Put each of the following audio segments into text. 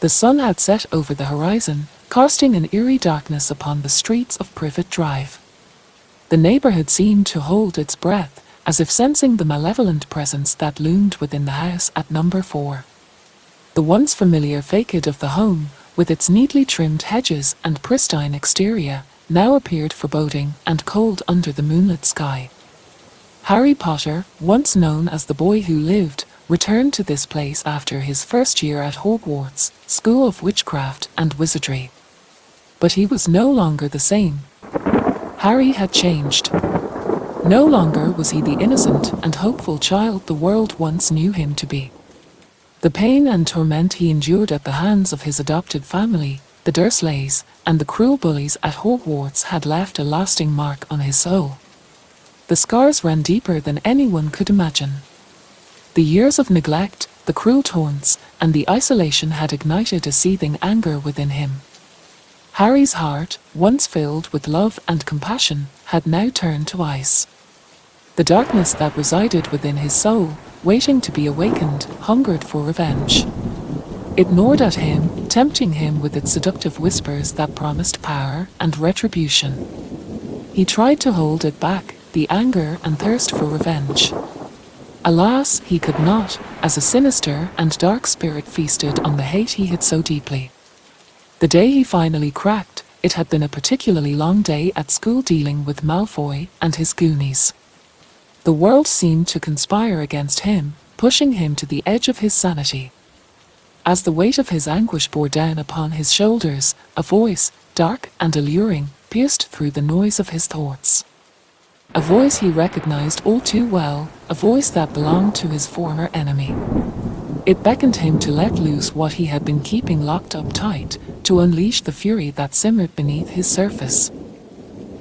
The sun had set over the horizon, casting an eerie darkness upon the streets of Privet Drive. The neighborhood seemed to hold its breath, as if sensing the malevolent presence that loomed within the house at number 4. The once familiar facade of the home, with its neatly trimmed hedges and pristine exterior, now appeared foreboding and cold under the moonlit sky. Harry Potter, once known as the boy who lived, returned to this place after his first year at Hogwarts, School of Witchcraft and Wizardry. But he was no longer the same. Harry had changed. No longer was he the innocent and hopeful child the world once knew him to be. The pain and torment he endured at the hands of his adopted family, the Dursleys, and the cruel bullies at Hogwarts had left a lasting mark on his soul. The scars ran deeper than anyone could imagine. The years of neglect, the cruel taunts, and the isolation had ignited a seething anger within him. Harry's heart, once filled with love and compassion, had now turned to ice. The darkness that resided within his soul, waiting to be awakened, hungered for revenge. It gnawed at him, tempting him with its seductive whispers that promised power and retribution. He tried to hold it back, the anger and thirst for revenge. Alas, he could not, as a sinister and dark spirit feasted on the hate he hid so deeply. The day he finally cracked, it had been a particularly long day at school dealing with Malfoy and his goonies. The world seemed to conspire against him, pushing him to the edge of his sanity. As the weight of his anguish bore down upon his shoulders, a voice, dark and alluring, pierced through the noise of his thoughts. A voice he recognized all too well, a voice that belonged to his former enemy. It beckoned him to let loose what he had been keeping locked up tight, to unleash the fury that simmered beneath his surface.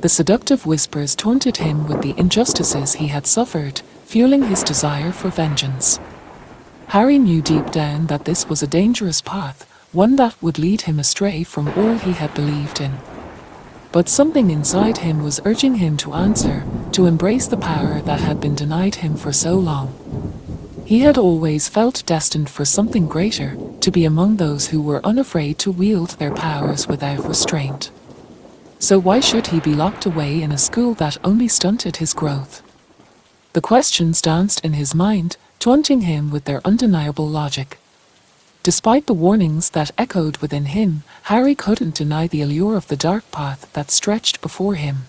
The seductive whispers taunted him with the injustices he had suffered, fueling his desire for vengeance. Harry knew deep down that this was a dangerous path, one that would lead him astray from all he had believed in. But something inside him was urging him to answer, to embrace the power that had been denied him for so long. He had always felt destined for something greater, to be among those who were unafraid to wield their powers without restraint. So why should he be locked away in a school that only stunted his growth? The questions danced in his mind, taunting him with their undeniable logic. Despite the warnings that echoed within him, Harry couldn't deny the allure of the dark path that stretched before him.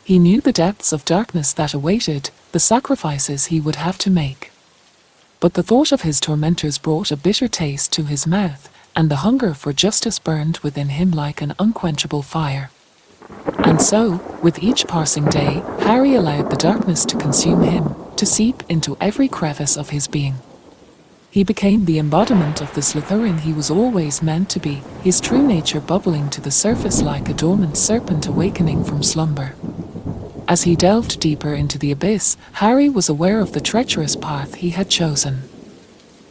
He knew the depths of darkness that awaited, the sacrifices he would have to make. But the thought of his tormentors brought a bitter taste to his mouth, and the hunger for justice burned within him like an unquenchable fire. And so, with each passing day, Harry allowed the darkness to consume him, to seep into every crevice of his being. He became the embodiment of the Slytherin he was always meant to be, his true nature bubbling to the surface like a dormant serpent awakening from slumber. As he delved deeper into the abyss, Harry was aware of the treacherous path he had chosen.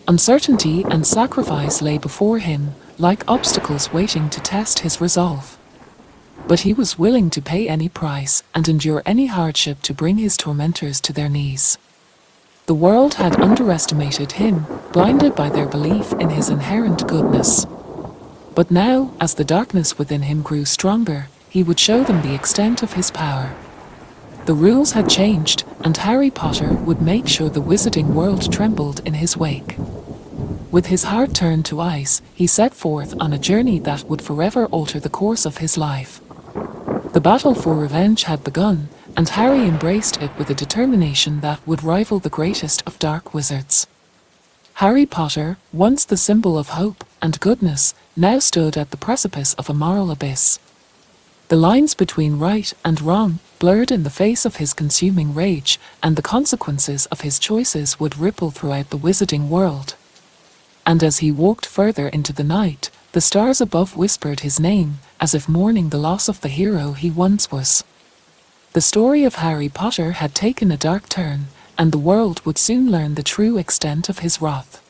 Uncertainty and sacrifice lay before him, like obstacles waiting to test his resolve. But he was willing to pay any price and endure any hardship to bring his tormentors to their knees. The world had underestimated him, blinded by their belief in his inherent goodness. But now, as the darkness within him grew stronger, he would show them the extent of his power. The rules had changed, and Harry Potter would make sure the wizarding world trembled in his wake. With his heart turned to ice, he set forth on a journey that would forever alter the course of his life. The battle for revenge had begun, and Harry embraced it with a determination that would rival the greatest of dark wizards. Harry Potter, once the symbol of hope and goodness, now stood at the precipice of a moral abyss. The lines between right and wrong blurred in the face of his consuming rage, and the consequences of his choices would ripple throughout the wizarding world. And as he walked further into the night, the stars above whispered his name, as if mourning the loss of the hero he once was. The story of Harry Potter had taken a dark turn, and the world would soon learn the true extent of his wrath.